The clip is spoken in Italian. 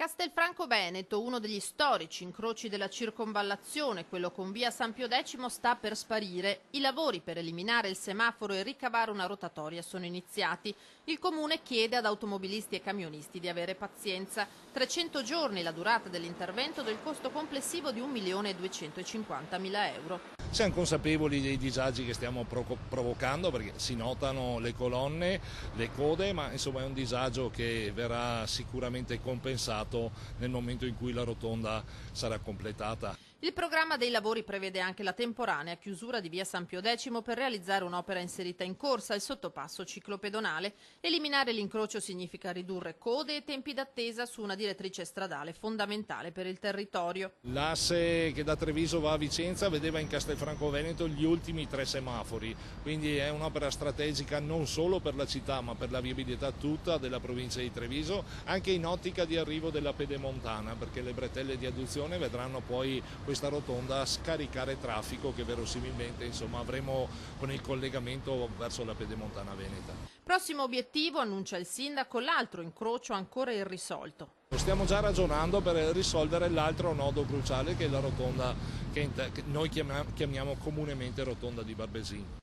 Castelfranco Veneto, uno degli storici incroci della circonvallazione, quello con via San Pio X, sta per sparire. I lavori per eliminare il semaforo e ricavare una rotatoria sono iniziati. Il comune chiede ad automobilisti e camionisti di avere pazienza. 300 giorni la durata dell'intervento, del costo complessivo di 1.250.000 euro. Siamo consapevoli dei disagi che stiamo provocando perché si notano le colonne, le code, ma insomma è un disagio che verrà sicuramente compensato nel momento in cui la rotonda sarà completata. Il programma dei lavori prevede anche la temporanea chiusura di via San Pio X per realizzare un'opera inserita in corsa, il sottopasso ciclopedonale. Eliminare l'incrocio significa ridurre code e tempi d'attesa su una direttrice stradale fondamentale per il territorio. L'asse che da Treviso va a Vicenza vedeva in Castelfranco Veneto gli ultimi 3 semafori, quindi è un'opera strategica non solo per la città ma per la viabilità tutta della provincia di Treviso, anche in ottica di arrivo della pedemontana, perché le bretelle di adduzione vedranno poi questa rotonda scaricare traffico che verosimilmente avremo con il collegamento verso la pedemontana veneta. Prossimo obiettivo, annuncia il sindaco, l'altro incrocio ancora irrisolto. Stiamo già ragionando per risolvere l'altro nodo cruciale che è la rotonda che noi chiamiamo comunemente rotonda di Barbesin.